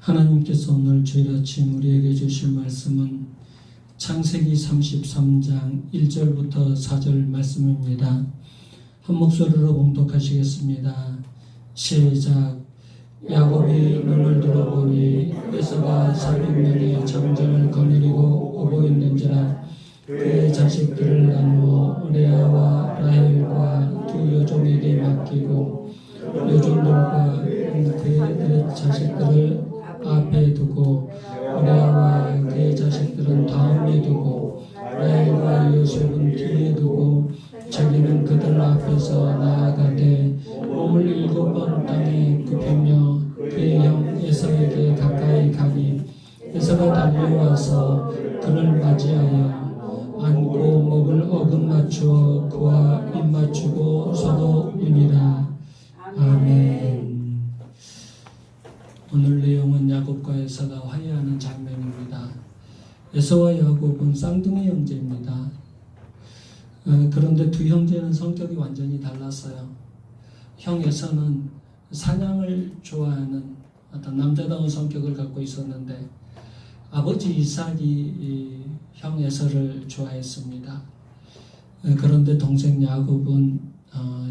하나님께서 오늘 주일 아침 우리에게 주실 말씀은 창세기 33장 1절부터 4절 말씀입니다. 한 목소리로 봉독하시겠습니다. 시작. 야곱이 눈을 들어보니 에서가 400명의 장정을 거느리고 오고 있는지라 그의 자식들을 나누어 레아와 라헬과 두 여종에게 맡기고 여종들과 그의 자식들을 앞에 두고 레아와 그의 자식들은 다음에 두고 라헬과 요셉은 뒤에 두고 자기는 그들 앞에서 나아가되 몸을 7번 땅에 굽히며 그의 형 에서에게 가까이 가니 에서가 달려와서 그를 맞이하여 안고 목을 어긋맞추어 그와 입맞추고 서로 우니라. 아멘. 오늘 내용은 야곱과 에서가 화해하는 장면입니다. 에서와 야곱은 쌍둥이 형제입니다. 그런데 두 형제는 성격이 완전히 달랐어요. 형 에서는 사냥을 좋아하는 어떤 남자다운 성격을 갖고 있었는데 아버지 이삭이 형 에서를 좋아했습니다. 그런데 동생 야곱은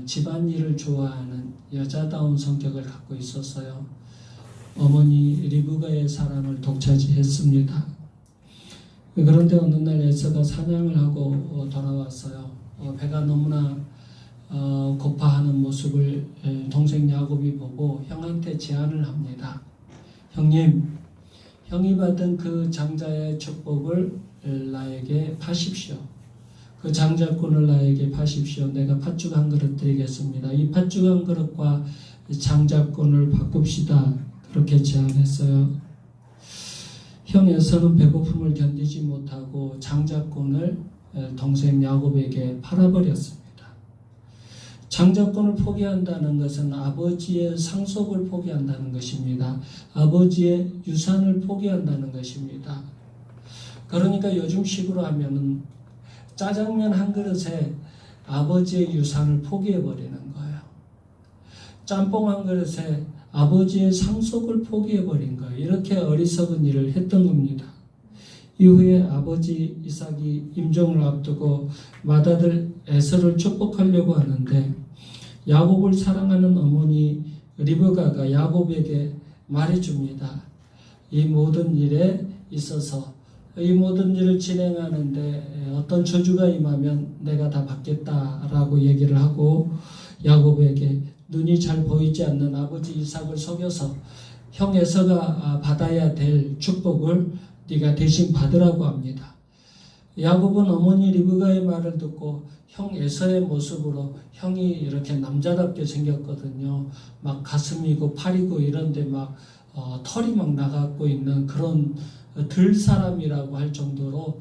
집안일을 좋아하는 여자다운 성격을 갖고 있었어요. 어머니 리브가의 사랑을 독차지했습니다. 그런데 어느 날 에서가 사냥을 하고 돌아왔어요. 배가 너무나 고파하는 모습을 동생 야곱이 보고 형한테 제안을 합니다. 형님, 형이 받은 그 장자의 축복을 나에게 파십시오. 그 장자권을 나에게 파십시오. 내가 팥죽 한 그릇 드리겠습니다. 이 팥죽 한 그릇과 장자권을 바꿉시다. 그렇게 제안했어요. 형 에서는 배고픔을 견디지 못하고 장자권을 동생 야곱에게 팔아버렸습니다. 장자권을 포기한다는 것은 아버지의 상속을 포기한다는 것입니다. 아버지의 유산을 포기한다는 것입니다. 그러니까 요즘식으로 하면은 짜장면 한 그릇에 아버지의 유산을 포기해버리는 거예요. 짬뽕 한 그릇에 아버지의 상속을 포기해버린 거예요. 이렇게 어리석은 일을 했던 겁니다. 이후에 아버지 이삭이 임종을 앞두고 맏아들 에서를 축복하려고 하는데 야곱을 사랑하는 어머니 리브가가 야곱에게 말해줍니다. 이 모든 일에 있어서 이 모든 일을 진행하는데 어떤 저주가 임하면 내가 다 받겠다라고 얘기를 하고 야곱에게 눈이 잘 보이지 않는 아버지 이삭을 속여서 형 에서가 받아야 될 축복을 네가 대신 받으라고 합니다. 야곱은 어머니 리브가의 말을 듣고 형 에서의 모습으로 형이 이렇게 남자답게 생겼거든요. 막 가슴이고 팔이고 이런데 막 털이 막 나갖고 있는 그런 들사람이라고 할 정도로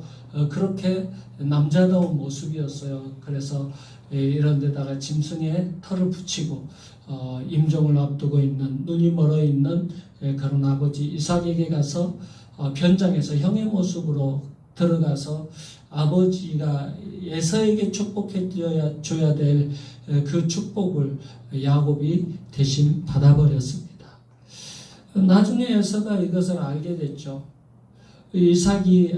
그렇게 남자다운 모습이었어요. 그래서 이런 데다가 짐승의 털을 붙이고 임종을 앞두고 있는 눈이 멀어 있는 그런 아버지 이삭에게 가서 변장해서 형의 모습으로 들어가서 아버지가 에서에게 축복해 줘야 될 그 축복을 야곱이 대신 받아버렸습니다. 나중에 에서가 이것을 알게 됐죠.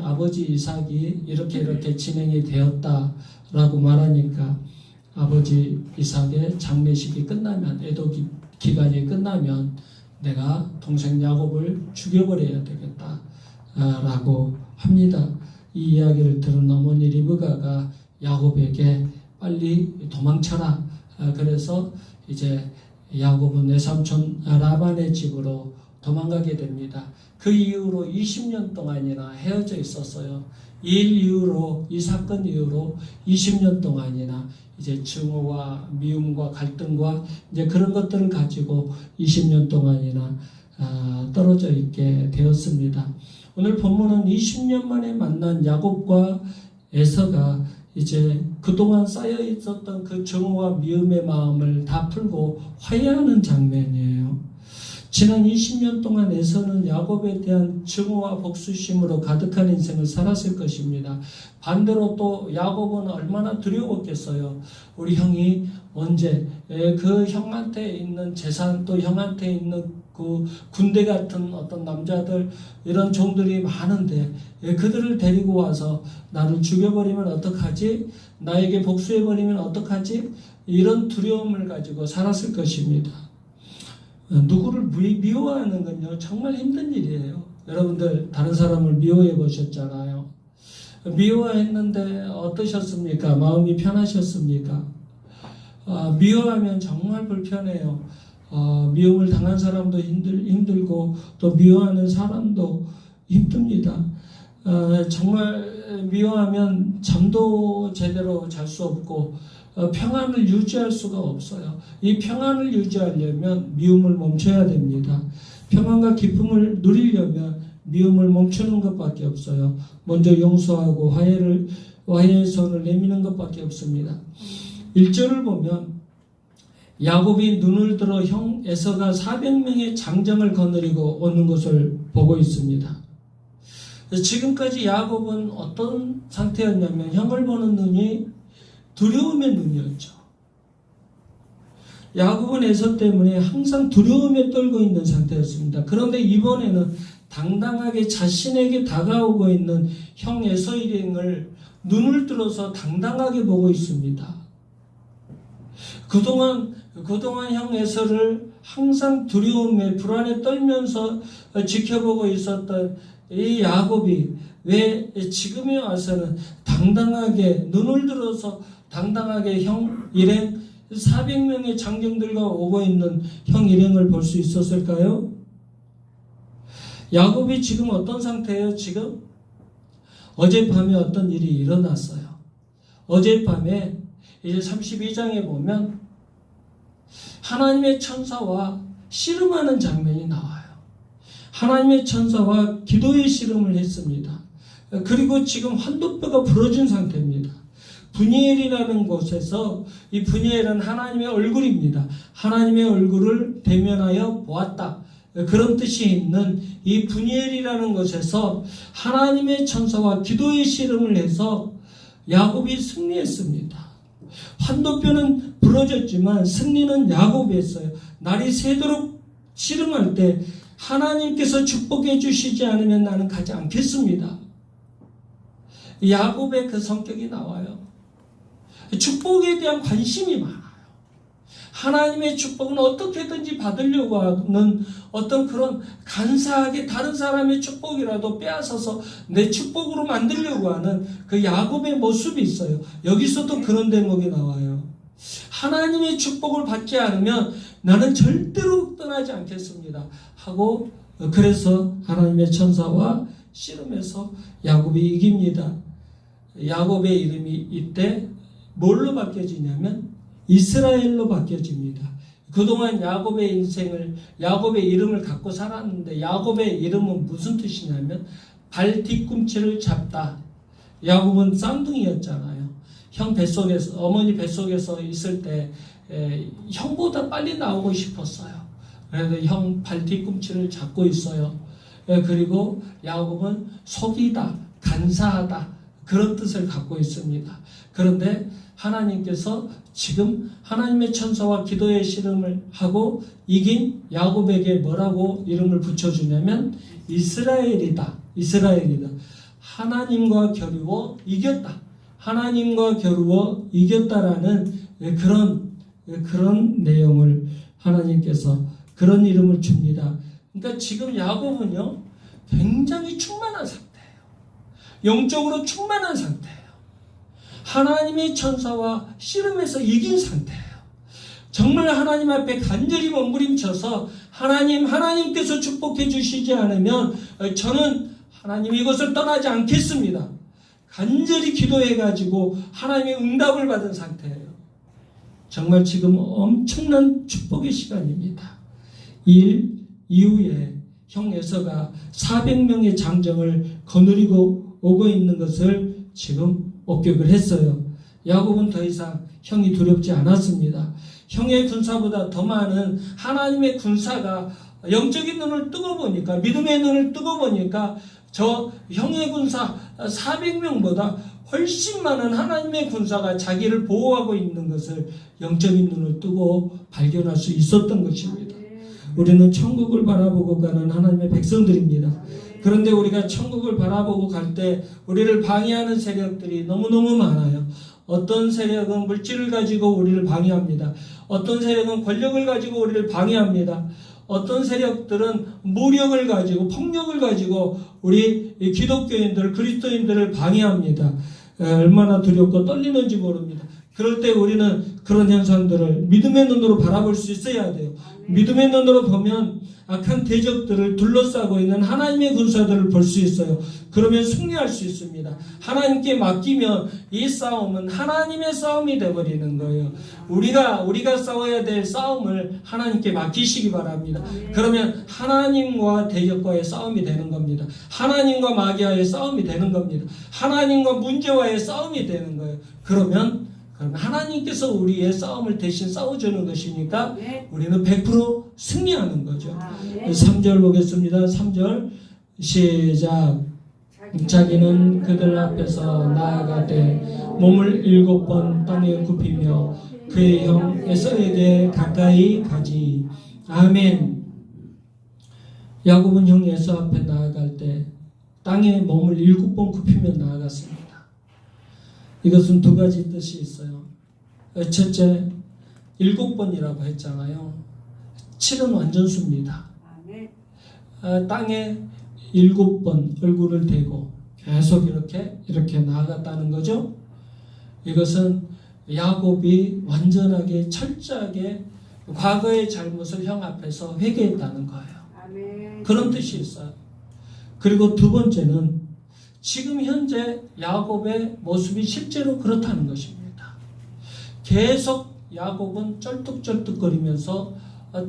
아버지 이삭이 이렇게 진행이 되었다라고 말하니까 아버지 이삭의 장례식이 끝나면 애도 기간이 끝나면 내가 동생 야곱을 죽여버려야 되겠다라고 합니다. 이 이야기를 들은 어머니 리브가가 야곱에게 빨리 도망쳐라. 그래서 이제 야곱은 외삼촌 라반의 집으로 도망가게 됩니다. 그 이후로 20년 동안이나 헤어져 있었어요. 이 사건 이후로 20년 동안이나 이제 증오와 미움과 갈등과 이제 그런 것들을 가지고 20년 동안이나 떨어져 있게 되었습니다. 오늘 본문은 20년 만에 만난 야곱과 에서가 이제 그동안 쌓여 있었던 그 증오와 미움의 마음을 다 풀고 화해하는 장면이에요. 지난 20년 동안 에서는 야곱에 대한 증오와 복수심으로 가득한 인생을 살았을 것입니다. 반대로 또 야곱은 얼마나 두려웠겠어요. 우리 형이 언제 그 형한테 있는 재산 또 형한테 있는 그 군대 같은 어떤 남자들 이런 종들이 많은데 그들을 데리고 와서 나를 죽여버리면 어떡하지? 나에게 복수해버리면 어떡하지? 이런 두려움을 가지고 살았을 것입니다. 누구를 미워하는 건요 정말 힘든 일이에요. 여러분들 다른 사람을 미워해 보셨잖아요. 미워했는데 어떠셨습니까? 마음이 편하셨습니까? 미워하면 정말 불편해요. 미움을 당한 사람도 힘들고 또 미워하는 사람도 힘듭니다. 정말 미워하면 잠도 제대로 잘 수 없고 평안을 유지할 수가 없어요. 이 평안을 유지하려면 미움을 멈춰야 됩니다. 평안과 기쁨을 누리려면 미움을 멈추는 것밖에 없어요. 먼저 용서하고 화해의 손을 내미는 것밖에 없습니다. 1절을 보면 야곱이 눈을 들어 형 에서가 400명의 장정을 거느리고 오는 것을 보고 있습니다. 지금까지 야곱은 어떤 상태였냐면 형을 보는 눈이 두려움의 눈이었죠. 야곱은 에서 때문에 항상 두려움에 떨고 있는 상태였습니다. 그런데 이번에는 당당하게 자신에게 다가오고 있는 형 에서 일행을 눈을 들어서 당당하게 보고 있습니다. 그동안 형 에서를 항상 두려움에 불안에 떨면서 지켜보고 있었던 이 야곱이 왜 지금에 와서는 당당하게 눈을 들어서 당당하게 형 일행 400명의 장정들과 오고 있는 형 일행을 볼 수 있었을까요? 야곱이 지금 어떤 상태예요? 지금 어젯밤에 어떤 일이 일어났어요. 어젯밤에 이제 32장에 보면 하나님의 천사와 씨름하는 장면이 나와요. 하나님의 천사와 기도의 씨름을 했습니다. 그리고 지금 환도뼈가 부러진 상태입니다. 분이엘이라는 곳에서 이 분이엘은 하나님의 얼굴입니다. 하나님의 얼굴을 대면하여 보았다. 그런 뜻이 있는 이 분이엘이라는 곳에서 하나님의 천사와 기도의 씨름을 해서 야곱이 승리했습니다. 환도뼈는 부러졌지만 승리는 야곱이 했어요. 날이 새도록 씨름할 때 하나님께서 축복해 주시지 않으면 나는 가지 않겠습니다. 야곱의 그 성격이 나와요. 축복에 대한 관심이 많아요. 하나님의 축복은 어떻게든지 받으려고 하는 어떤 그런 간사하게 다른 사람의 축복이라도 빼앗아서 내 축복으로 만들려고 하는 그 야곱의 모습이 있어요. 여기서도 그런 대목이 나와요. 하나님의 축복을 받지 않으면 나는 절대로 떠나지 않겠습니다 하고, 그래서 하나님의 천사와 씨름해서 야곱이 이깁니다. 야곱의 이름이 이때 뭘로 바뀌어지냐면 이스라엘로 바뀌어집니다. 그동안 야곱의 야곱의 이름을 갖고 살았는데, 야곱의 이름은 무슨 뜻이냐면 발 뒤꿈치를 잡다. 야곱은 쌍둥이였잖아요. 형 뱃속에서, 어머니 뱃속에서 있을 때 형보다 빨리 나오고 싶었어요. 그래서 형 발 뒤꿈치를 잡고 있어요. 그리고 야곱은 속이다, 간사하다, 그런 뜻을 갖고 있습니다. 그런데 하나님께서 지금 하나님의 천사와 기도의 씨름을 하고 이긴 야곱에게 뭐라고 이름을 붙여주냐면 이스라엘이다. 이스라엘이다. 하나님과 겨루어 이겼다. 하나님과 겨루어 이겼다라는 그런 내용을 하나님께서 그런 이름을 줍니다. 그러니까 지금 야곱은요 굉장히 충만한 상태예요. 영적으로 충만한 상태예요. 하나님의 천사와 씨름해서 이긴 상태예요. 정말 하나님 앞에 간절히 몸부림쳐서 하나님께서 축복해 주시지 않으면 저는 하나님 이것을 떠나지 않겠습니다. 간절히 기도해가지고 하나님의 응답을 받은 상태예요. 정말 지금 엄청난 축복의 시간입니다. 이 일 이후에 형 에서가 400명의 장정을 거느리고 오고 있는 것을 지금 목격을 했어요. 야곱은 더 이상 형이 두렵지 않았습니다. 형의 군사보다 더 많은 하나님의 군사가 영적인 눈을 뜨고 보니까, 믿음의 눈을 뜨고 보니까 저 형의 군사 400명보다 훨씬 많은 하나님의 군사가 자기를 보호하고 있는 것을 영적인 눈을 뜨고 발견할 수 있었던 것입니다. 우리는 천국을 바라보고 가는 하나님의 백성들입니다. 그런데 우리가 천국을 바라보고 갈 때 우리를 방해하는 세력들이 너무너무 많아요. 어떤 세력은 물질을 가지고 우리를 방해합니다. 어떤 세력은 권력을 가지고 우리를 방해합니다. 어떤 세력들은 무력을 가지고 폭력을 가지고 우리 기독교인들, 그리스도인들을 방해합니다. 얼마나 두렵고 떨리는지 모릅니다. 그럴 때 우리는 그런 현상들을 믿음의 눈으로 바라볼 수 있어야 돼요. 믿음의 눈으로 보면 악한 대적들을 둘러싸고 있는 하나님의 군사들을 볼 수 있어요. 그러면 승리할 수 있습니다. 하나님께 맡기면 이 싸움은 하나님의 싸움이 되어버리는 거예요. 우리가 싸워야 될 싸움을 하나님께 맡기시기 바랍니다. 그러면 하나님과 대적과의 싸움이 되는 겁니다. 하나님과 마귀와의 싸움이 되는 겁니다. 하나님과 문제와의 싸움이 되는 거예요. 그러면 하나님께서 우리의 싸움을 대신 싸워주는 것이니까 우리는 100% 승리하는 거죠. 3절 보겠습니다. 3절 시작. 자기는 그들 앞에서 나아가되 몸을 7번 땅에 굽히며 그의 형 에서에게 가까이 가지. 아멘. 야곱은 형 에서 앞에 나아갈 때 땅에 몸을 7번 굽히며 나아갔습니다. 이것은 두 가지 뜻이 있어요. 첫째, 7번이라고 했잖아요. 7은 완전수입니다. 땅에 7번 얼굴을 대고 계속 이렇게 나아갔다는 거죠. 이것은 야곱이 완전하게 철저하게 과거의 잘못을 형 앞에서 회개했다는 거예요. 그런 뜻이 있어요. 그리고 두 번째는 지금 현재 야곱의 모습이 실제로 그렇다는 것입니다. 계속 야곱은 쩔뚝쩔뚝거리면서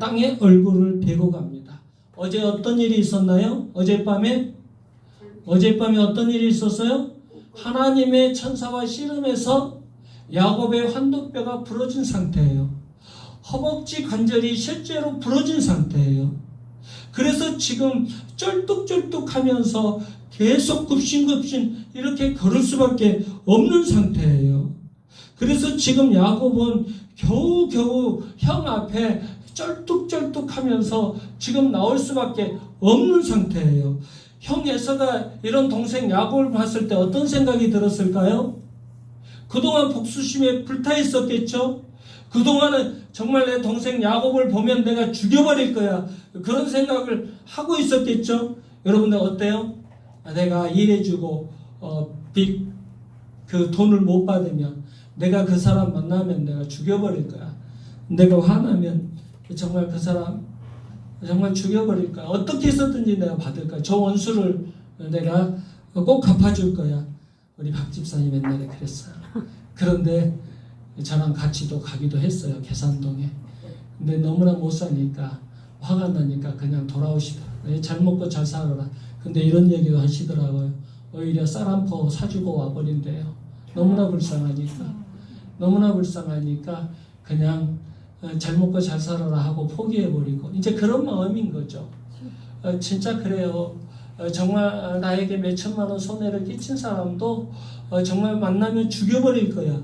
땅에 얼굴을 대고 갑니다. 어제 어떤 일이 있었나요? 어젯밤에 어떤 일이 있었어요? 하나님의 천사와 씨름해서 야곱의 환도뼈가 부러진 상태예요. 허벅지 관절이 실제로 부러진 상태예요. 그래서 지금 쩔뚝쩔뚝하면서 계속 굽신굽신 이렇게 걸을 수밖에 없는 상태예요. 그래서 지금 야곱은 겨우겨우 형 앞에 쩔뚝쩔뚝하면서 지금 나올 수밖에 없는 상태예요. 형 에서가 이런 동생 야곱을 봤을 때 어떤 생각이 들었을까요? 그동안 복수심에 불타 있었겠죠? 그동안은 정말 내 동생 야곱을 보면 내가 죽여버릴 거야. 그런 생각을 하고 있었겠죠? 여러분들 어때요? 내가 일해주고 그 돈을 못 받으면 내가 그 사람 만나면 내가 죽여버릴 거야. 내가 화나면 정말 그 사람 정말 죽여버릴 거야. 어떻게 해서든지 내가 받을 거야. 저 원수를 내가 꼭 갚아줄 거야. 우리 박 집사님 옛날에 그랬어요. 그런데 저랑 같이도 가기도 했어요. 계산동에. 근데 너무나 못 사니까 화가 나니까 그냥 돌아오시더라고요. 잘 먹고 잘 살아라. 근데 이런 얘기도 하시더라고요. 오히려 쌀 한 포 사주고 와버린대요. 너무나 불쌍하니까 그냥 잘 먹고 잘 살아라 하고 포기해버리고 이제 그런 마음인 거죠. 진짜 그래요. 정말 나에게 몇 천만 원 손해를 끼친 사람도 정말 만나면 죽여버릴 거야.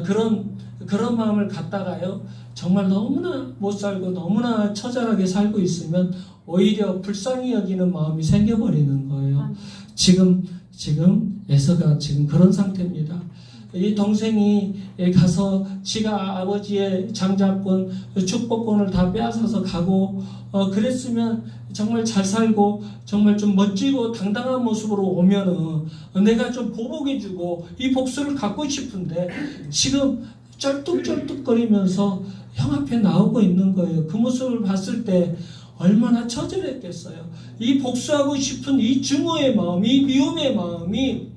그런 마음을 갖다가요. 정말 너무나 못 살고 너무나 처절하게 살고 있으면 오히려 불쌍히 여기는 마음이 생겨버리는 거예요. 지금 에서가 지금 그런 상태입니다. 이 동생이 가서 지가 아버지의 장자권, 축복권을 다 빼앗아서 가고 그랬으면 정말 잘 살고 정말 좀 멋지고 당당한 모습으로 오면은 내가 좀 보복해주고 이 복수를 갖고 싶은데 지금 쩔뚝쩔뚝거리면서 형 앞에 나오고 있는 거예요. 그 모습을 봤을 때 얼마나 처절했겠어요. 이 복수하고 싶은 이 증오의 마음, 이 미움의 마음이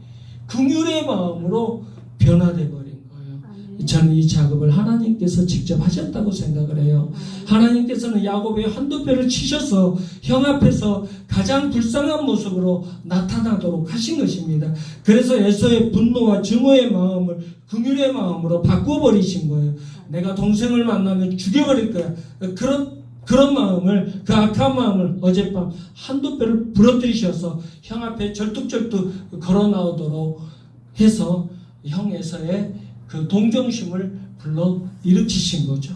긍휼의 마음으로 변화돼 버린 거예요. 저는 이 작업을 하나님께서 직접 하셨다고 생각을 해요. 하나님께서는 야곱의 한도표를 치셔서 형 앞에서 가장 불쌍한 모습으로 나타나도록 하신 것입니다. 그래서 에서의 분노와 증오의 마음을 긍휼의 마음으로 바꿔버리신 거예요. 내가 동생을 만나면 죽여버릴 거야. 그런 마음을, 그 악한 마음을 어젯밤 한도표를 부러뜨리셔서 형 앞에 절뚝절뚝 걸어 나오도록 해서 형에서의 그 동정심을 불러 일으키신 거죠.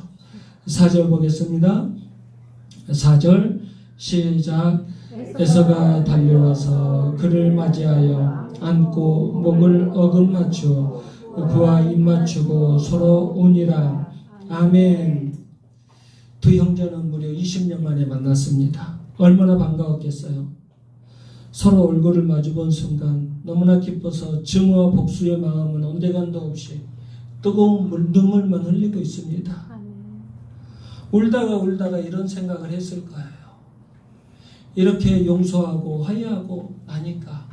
4절 보겠습니다. 4절 시작. 에서가 달려와서 그를 맞이하여 안고 목을 어긋맞추어 그와 입맞추고 서로 우니라. 아멘. 두 형제는 무려 20년 만에 만났습니다. 얼마나 반가웠겠어요. 서로 얼굴을 마주본 순간 너무나 기뻐서 증오와 복수의 마음은 온데간도 없이 뜨거운 눈물만 흘리고 있습니다. 울다가 이런 생각을 했을 거예요. 이렇게 용서하고 화해하고 나니까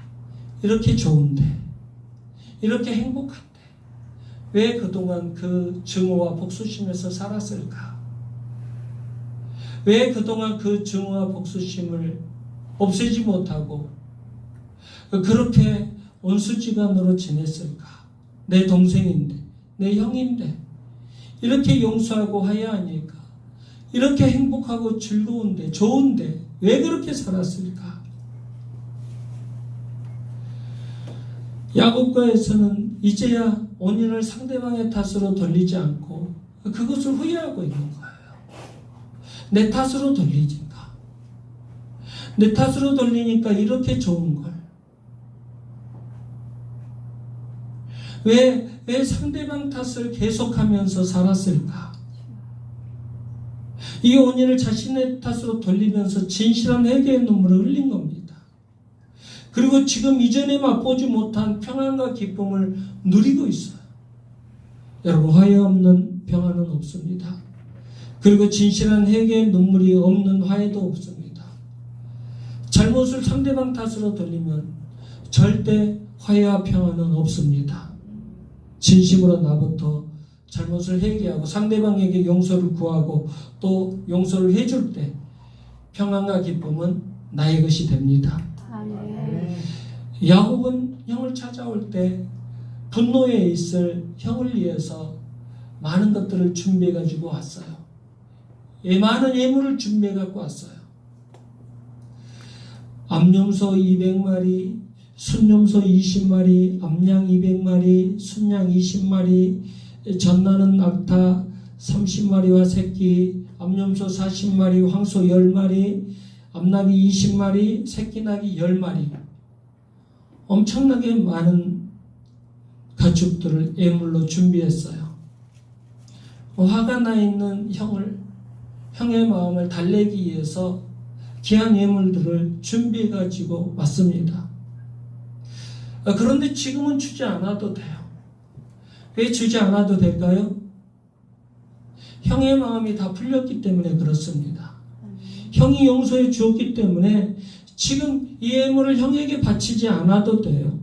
이렇게 좋은데, 이렇게 행복한데 왜 그동안 그 증오와 복수심에서 살았을까? 왜 그동안 그 증오와 복수심을 없애지 못하고 그렇게 온수지간으로 지냈을까? 내 동생인데, 내 형인데 이렇게 용서하고 화해하니까 이렇게 행복하고 즐거운데, 좋은데 왜 그렇게 살았을까? 야곱과에서는 이제야 원인을 상대방의 탓으로 돌리지 않고 그것을 후회하고 있는 거예요. 내 탓으로 돌리니까. 내 탓으로 돌리니까 이렇게 좋은 걸. 왜 상대방 탓을 계속하면서 살았을까? 이 원인을 자신의 탓으로 돌리면서 진실한 회개의 눈물을 흘린 겁니다. 그리고 지금 이전에 맛보지 못한 평안과 기쁨을 누리고 있어요. 여러분, 화해 없는 평안은 없습니다. 그리고 진실한 회개의 눈물이 없는 화해도 없습니다. 잘못을 상대방 탓으로 돌리면 절대 화해와 평안은 없습니다. 진심으로 나부터 잘못을 회개하고 상대방에게 용서를 구하고 또 용서를 해줄 때 평안과 기쁨은 나의 것이 됩니다. 야곱은 형을 찾아올 때 분노에 있을 형을 위해서 많은 것들을 준비해 가지고 왔어요. 많은 예물을 준비해 갖고 왔어요. 암염소 200마리, 순염소 20마리, 암양 200마리, 순양 20마리, 전나는 낙타 30마리와 새끼, 암염소 40마리, 황소 10마리, 암낙이 20마리, 새끼낙이 10마리. 엄청나게 많은 가축들을 예물로 준비했어요. 화가 나 있는 형의 마음을 달래기 위해서 귀한 예물들을 준비해 가지고 왔습니다. 그런데 지금은 주지 않아도 돼요. 왜 주지 않아도 될까요? 형의 마음이 다 풀렸기 때문에 그렇습니다. 형이 용서해 주었기 때문에 지금 이 예물을 형에게 바치지 않아도 돼요.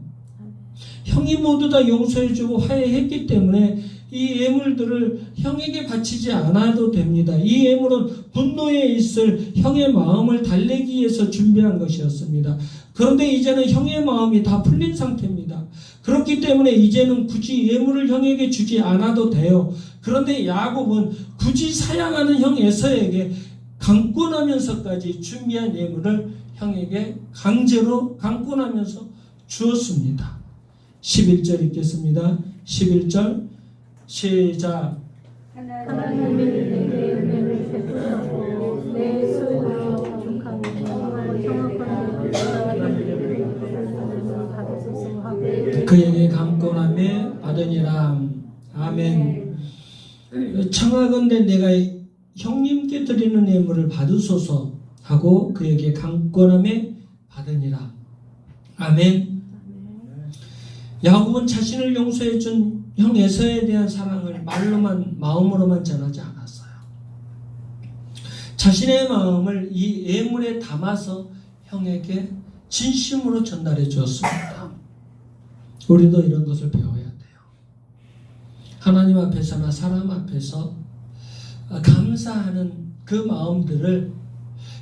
형이 모두 다 용서해 주고 화해했기 때문에 이 예물들을 형에게 바치지 않아도 됩니다. 이 예물은 분노에 있을 형의 마음을 달래기 위해서 준비한 것이었습니다. 그런데 이제는 형의 마음이 다 풀린 상태입니다. 그렇기 때문에 이제는 굳이 예물을 형에게 주지 않아도 돼요. 그런데 야곱은 굳이 사양하는 형 에서에게 강권하면서까지 준비한 예물을 형에게 강제로 강권하면서 주었습니다. 11절 읽겠습니다. 11절 시작. 하나님이 내게 은혜를 베푸셨고 내 소유로 가득하니 정확한 받으소서 하고 그에게 강권함에 받으니라. 아멘. 청하건대 내가 형님께 드리는 예물을 받으소서 하고 그에게 강권함에 받으니라. 아멘. 야곱은 자신을 용서해 준 형 에서에 대한 사랑을 말로만 마음으로만 전하지 않았어요. 자신의 마음을 이 예물에 담아서 형에게 진심으로 전달해 주었습니다. 우리도 이런 것을 배워야 돼요. 하나님 앞에서나 사람 앞에서 감사하는 그 마음들을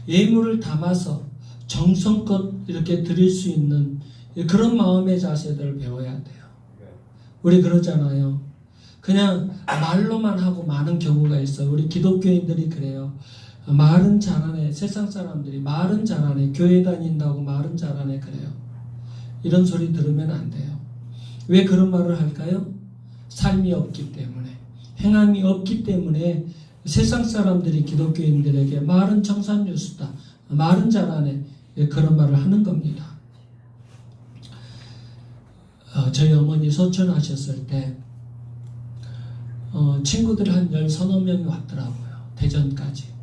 예물을 담아서 정성껏 이렇게 드릴 수 있는 그런 마음의 자세들을 배워야 돼요. 우리 그러잖아요. 그냥 말로만 하고 마는 경우가 있어요. 우리 기독교인들이 그래요. 말은 잘하네. 세상 사람들이 말은 잘하네. 교회 다닌다고 말은 잘하네. 그래요. 이런 소리 들으면 안 돼요. 왜 그런 말을 할까요? 삶이 없기 때문에, 행함이 없기 때문에 세상 사람들이 기독교인들에게 말은 청산유수다, 말은 잘하네, 그런 말을 하는 겁니다. 저희 어머니 소천하셨을 때 친구들 한 10-30명이 왔더라고요. 대전까지.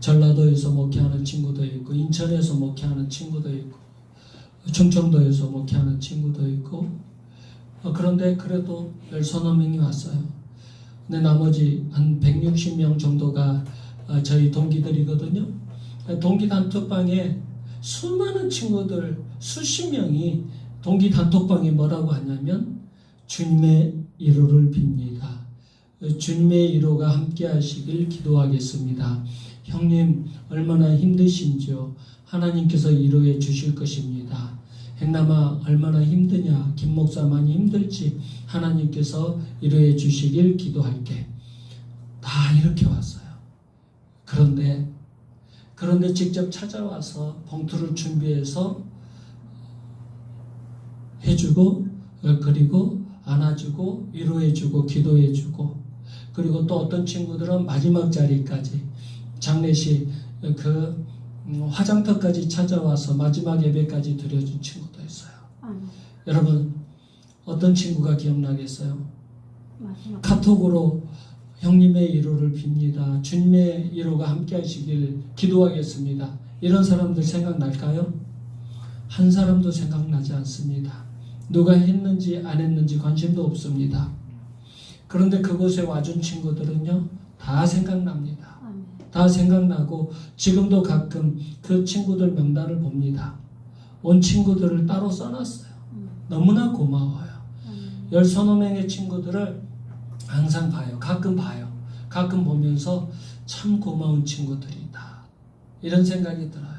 전라도에서 목회하는 친구도 있고, 인천에서 목회하는 친구도 있고, 충청도에서 목회하는 친구도 있고, 그런데 그래도 10-30명이 왔어요. 근데 나머지 한 160명 정도가 저희 동기들이거든요. 동기 단톡방에 수많은 친구들, 수십 명이 동기 단톡방에 뭐라고 하냐면 주님의 위로를 빕니다. 주님의 위로가 함께 하시길 기도하겠습니다. 형님 얼마나 힘드신지요. 하나님께서 위로해 주실 것입니다. 행남아 얼마나 힘드냐. 김 목사 많이 힘들지. 하나님께서 위로해 주시길 기도할게. 다 이렇게 왔어요. 그런데 직접 찾아와서 봉투를 준비해서 해주고, 그리고 안아주고 위로해주고 기도해주고, 그리고 또 어떤 친구들은 마지막 자리까지 장례식 그 화장터까지 찾아와서 마지막 예배까지 드려준 친구도 있어요. 여러분 어떤 친구가 기억나겠어요? 카톡으로 형님의 위로를 빕니다. 주님의 위로가 함께 하시길 기도하겠습니다. 이런 사람들 생각날까요? 한 사람도 생각나지 않습니다. 누가 했는지 안 했는지 관심도 없습니다. 그런데 그곳에 와준 친구들은요, 다 생각납니다. 다 생각나고 지금도 가끔 그 친구들 명단을 봅니다. 온 친구들을 따로 써놨어요. 너무나 고마워요. 10-30명의 친구들을 항상 봐요. 가끔 보면서 참 고마운 친구들이다, 이런 생각이 들어요.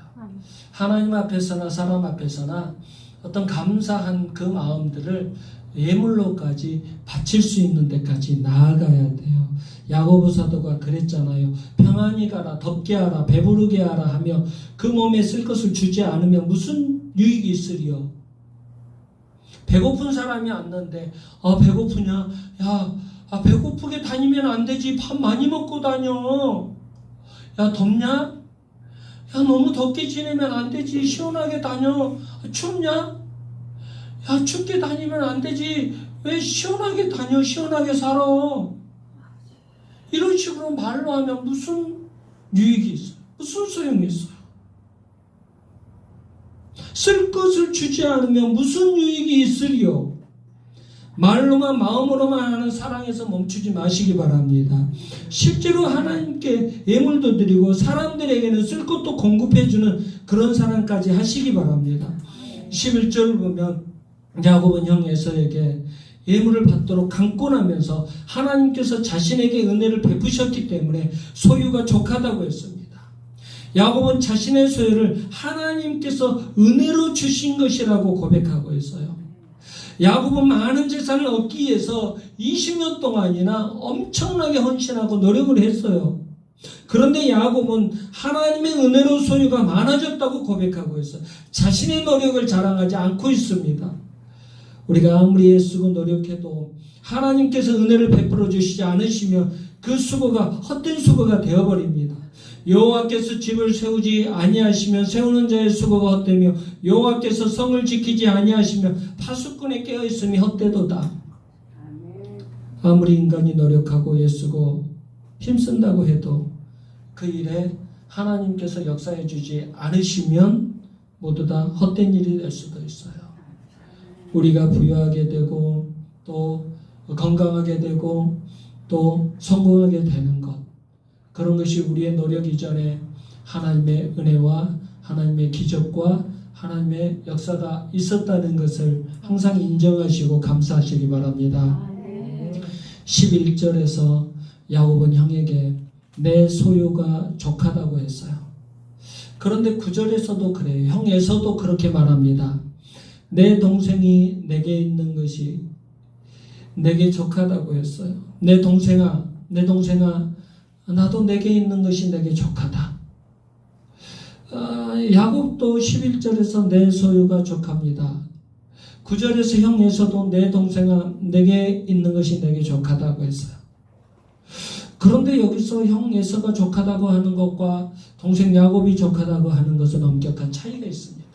하나님 앞에서나 사람 앞에서나 어떤 감사한 그 마음들을 예물로까지 바칠 수 있는 데까지 나아가야 돼요. 야고보 사도가 그랬잖아요. 평안히 가라, 덥게 하라, 배부르게 하라 하며 그 몸에 쓸 것을 주지 않으면 무슨 유익이 있으리요. 배고픈 사람이 왔는데 배고프냐? 야, 배고프게 다니면 안 되지. 밥 많이 먹고 다녀. 야, 덥냐? 야, 너무 덥게 지내면 안 되지. 시원하게 다녀. 춥냐? 야, 춥게 다니면 안 되지. 왜 시원하게 다녀? 시원하게 살아. 이런 식으로 말로 하면 무슨 유익이 있어요? 무슨 소용이 있어요? 쓸 것을 주지 않으면 무슨 유익이 있으리요? 말로만 마음으로만 하는 사랑에서 멈추지 마시기 바랍니다. 실제로 하나님께 예물도 드리고 사람들에게는 쓸 것도 공급해주는 그런 사랑까지 하시기 바랍니다. 11절을 보면 야고보는 형 에서에게 예물을 받도록 강권하면서 하나님께서 자신에게 은혜를 베푸셨기 때문에 소유가 족하다고 했습니다. 야고보는 자신의 소유를 하나님께서 은혜로 주신 것이라고 고백하고 있어요. 야고보는 많은 재산을 얻기 위해서 20년 동안이나 엄청나게 헌신하고 노력을 했어요. 그런데 야고보는 하나님의 은혜로 소유가 많아졌다고 고백하고 있어요. 자신의 노력을 자랑하지 않고 있습니다. 우리가 아무리 애쓰고 노력해도 하나님께서 은혜를 베풀어 주시지 않으시면 그 수고가 헛된 수고가 되어버립니다. 여호와께서 집을 세우지 아니하시면 세우는 자의 수고가 헛되며 여호와께서 성을 지키지 아니하시면 파수꾼의 깨어있음이 헛되도다. 아무리 인간이 노력하고 애쓰고 힘쓴다고 해도 그 일에 하나님께서 역사해 주지 않으시면 모두 다 헛된 일이 될 수도 있어요. 우리가 부유하게 되고 또 건강하게 되고 또 성공하게 되는 것, 그런 것이 우리의 노력 이전에 하나님의 은혜와 하나님의 기적과 하나님의 역사가 있었다는 것을 항상 인정하시고 감사하시기 바랍니다. 11절에서 야고보는 형에게 내 소유가 족하다고 했어요. 그런데 9절에서도 그래요. 형에서도 그렇게 말합니다. 내 동생이 내게 있는 것이 내게 족하다고 했어요. 내 동생아, 나도 내게 있는 것이 내게 족하다. 야곱도 11절에서 내 소유가 족합니다. 9절에서 형에서도 내 동생아, 내게 있는 것이 내게 족하다고 했어요. 그런데 여기서 형 에서가 족하다고 하는 것과 동생 야곱이 족하다고 하는 것은 엄격한 차이가 있습니다.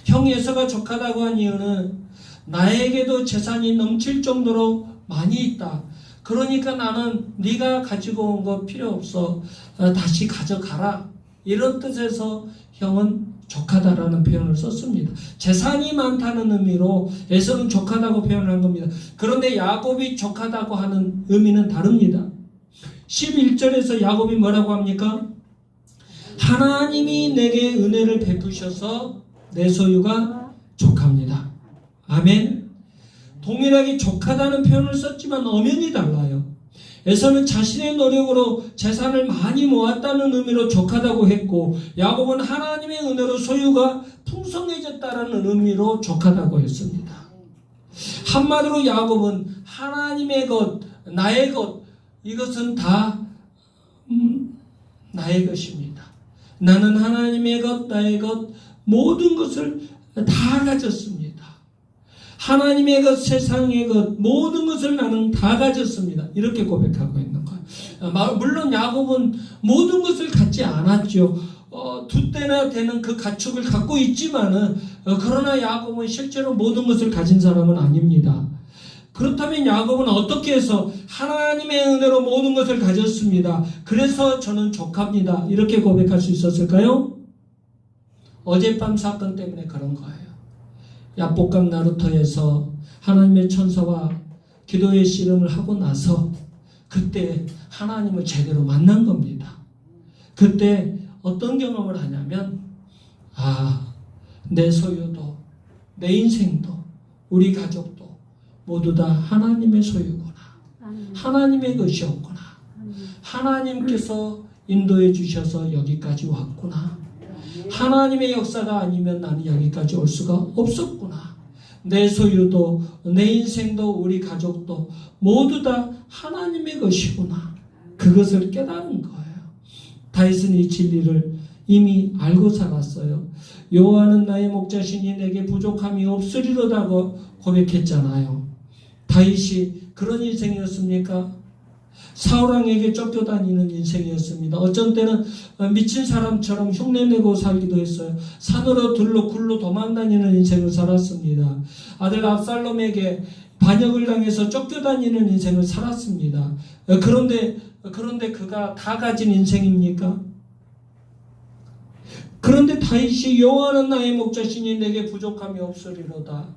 형 에서가 족하다고 한 이유는 나에게도 재산이 넘칠 정도로 많이 있다. 그러니까 나는 네가 가지고 온 거 필요 없어. 다시 가져가라. 이런 뜻에서 형은 족하다라는 표현을 썼습니다. 재산이 많다는 의미로 에서는 족하다고 표현한 겁니다. 그런데 야곱이 족하다고 하는 의미는 다릅니다. 11절에서 야곱이 뭐라고 합니까? 하나님이 내게 은혜를 베푸셔서 내 소유가 족합니다. 아멘. 동일하게 족하다는 표현을 썼지만 엄연히 달라요. 에서는 자신의 노력으로 재산을 많이 모았다는 의미로 족하다고 했고, 야곱은 하나님의 은혜로 소유가 풍성해졌다는 의미로 족하다고 했습니다. 한마디로 야곱은 하나님의 것, 나의 것, 이것은 다 나의 것입니다. 나는 하나님의 것, 나의 것, 모든 것을 다 가졌습니다. 하나님의 것, 세상의 것, 모든 것을 나는 다 가졌습니다. 이렇게 고백하고 있는 거예요. 물론 야곱은 모든 것을 갖지 않았죠. 두 때나 되는 그 가축을 갖고 있지만은, 그러나 야곱은 실제로 모든 것을 가진 사람은 아닙니다. 그렇다면 야곱은 어떻게 해서 하나님의 은혜로 모든 것을 가졌습니다. 그래서 저는 족합니다. 이렇게 고백할 수 있었을까요? 어젯밤 사건 때문에 그런 거예요. 야복강 나루터에서 하나님의 천사와 기도의 씨름을 하고 나서 그때 하나님을 제대로 만난 겁니다. 그때 어떤 경험을 하냐면, 내 소유도, 내 인생도, 우리 가족도 모두 다 하나님의 소유구나. 하나님의 것이었구나. 하나님께서 인도해 주셔서 여기까지 왔구나. 하나님의 역사가 아니면 나는 여기까지 올 수가 없었구나. 내 소유도, 내 인생도, 우리 가족도 모두 다 하나님의 것이구나. 그것을 깨달은 거예요. 다윗은 이 진리를 이미 알고 살았어요. 여호와는 나의 목자시니 내게 부족함이 없으리로다고 고백했잖아요. 다윗이 그런 인생이었습니까? 사울왕에게 쫓겨다니는 인생이었습니다. 어쩐 때는 미친 사람처럼 흉내내고 살기도 했어요. 산으로 들로 굴로 도망다니는 인생을 살았습니다. 아들 압살롬에게 반역을 당해서 쫓겨다니는 인생을 살았습니다. 그런데 그가 다 가진 인생입니까? 그런데 다윗이 여호와는 나의 목자시니 내게 부족함이 없으리로다.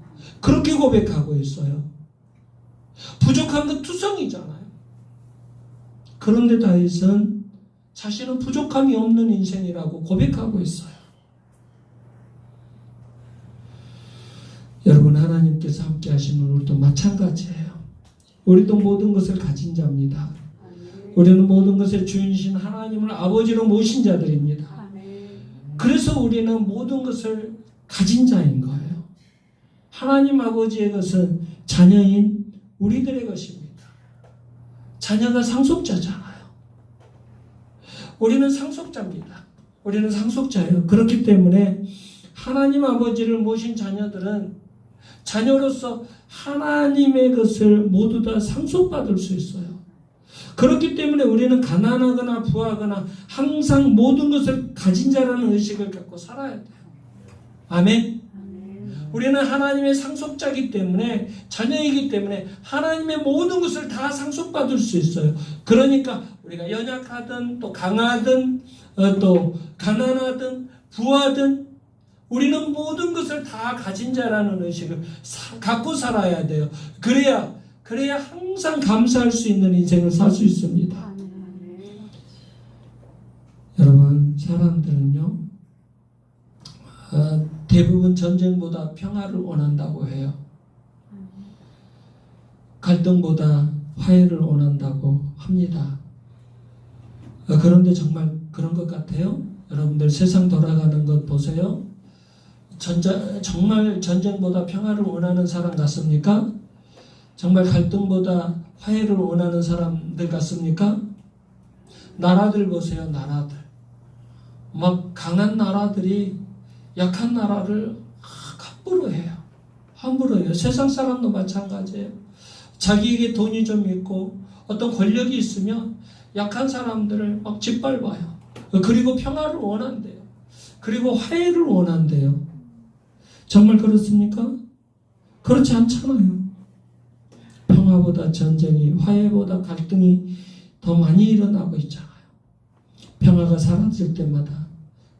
그렇게 고백하고 있어요. 부족한 건 투성이잖아요. 그런데 다윗은 자신은 부족함이 없는 인생이라고 고백하고 있어요. 여러분, 하나님께서 함께 하시는 우리도 마찬가지예요. 우리도 모든 것을 가진 자입니다. 우리는 모든 것의 주인이신 하나님을 아버지로 모신 자들입니다. 그래서 우리는 모든 것을 가진 자인 거예요. 하나님 아버지의 것은 자녀인 우리들의 것입니다. 자녀가 상속자잖아요. 우리는 상속자입니다. 우리는 상속자예요. 그렇기 때문에 하나님 아버지를 모신 자녀들은 자녀로서 하나님의 것을 모두 다 상속받을 수 있어요. 그렇기 때문에 우리는 가난하거나 부하거나 항상 모든 것을 가진 자라는 의식을 갖고 살아야 돼요. 아멘. 우리는 하나님의 상속자이기 때문에, 자녀이기 때문에 하나님의 모든 것을 다 상속받을 수 있어요. 그러니까 우리가 연약하든 또 강하든 또 가난하든 부하든 우리는 모든 것을 다 가진 자라는 의식을 갖고 살아야 돼요. 그래야 항상 감사할 수 있는 인생을 살 수 있습니다. 여러분, 사람들은요, 대부분 전쟁보다 평화를 원한다고 해요. 갈등보다 화해를 원한다고 합니다. 그런데 정말 그런 것 같아요? 여러분들 세상 돌아가는 것 보세요. 정말 전쟁보다 평화를 원하는 사람 같습니까? 정말 갈등보다 화해를 원하는 사람들 같습니까? 나라들 보세요. 나라들. 막 강한 나라들이 약한 나라를 함부로 해요. 함부로 해요. 세상 사람도 마찬가지예요. 자기에게 돈이 좀 있고 어떤 권력이 있으면 약한 사람들을 막 짓밟아요. 그리고 평화를 원한대요. 그리고 화해를 원한대요. 정말 그렇습니까? 그렇지 않잖아요. 평화보다 전쟁이, 화해보다 갈등이 더 많이 일어나고 있잖아요. 평화가 사라질 때마다,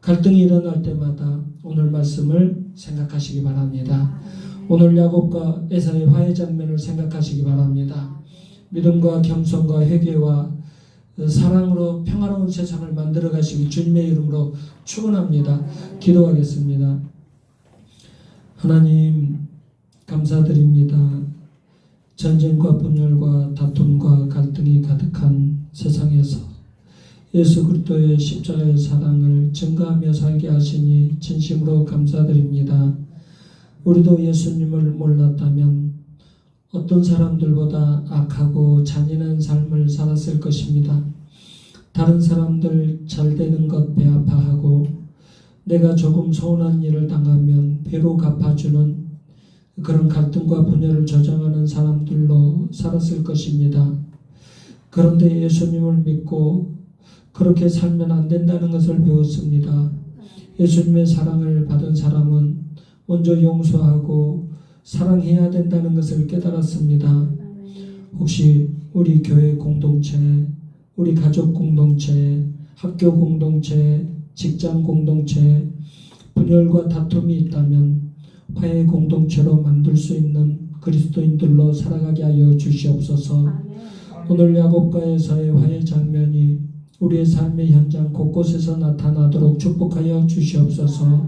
갈등이 일어날 때마다 오늘 말씀을 생각하시기 바랍니다. 오늘 야곱과 에사의 화해 장면을 생각하시기 바랍니다. 믿음과 겸손과 회개와 사랑으로 평화로운 세상을 만들어 가시기 주님의 이름으로 축원합니다. 기도하겠습니다. 하나님 감사드립니다. 전쟁과 분열과 다툼과 갈등이 가득한 세상에서 예수 그리스도의 십자가의 사랑을 증거하며 살게 하시니 진심으로 감사드립니다. 우리도 예수님을 몰랐다면 어떤 사람들보다 악하고 잔인한 삶을 살았을 것입니다. 다른 사람들 잘 되는 것 배아파하고 내가 조금 서운한 일을 당하면 배로 갚아주는 그런 갈등과 분열을 저장하는 사람들로 살았을 것입니다. 그런데 예수님을 믿고 그렇게 살면 안 된다는 것을 배웠습니다. 예수님의 사랑을 받은 사람은 먼저 용서하고 사랑해야 된다는 것을 깨달았습니다. 혹시 우리 교회 공동체, 우리 가족 공동체, 학교 공동체, 직장 공동체, 분열과 다툼이 있다면 화해 공동체로 만들 수 있는 그리스도인들로 살아가게 하여 주시옵소서. 오늘 야곱과 에사의 화해 장면이 우리의 삶의 현장 곳곳에서 나타나도록 축복하여 주시옵소서.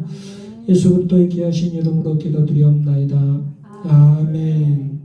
예수 그리스도의 귀하신 이름으로 기도드리옵나이다. 아멘.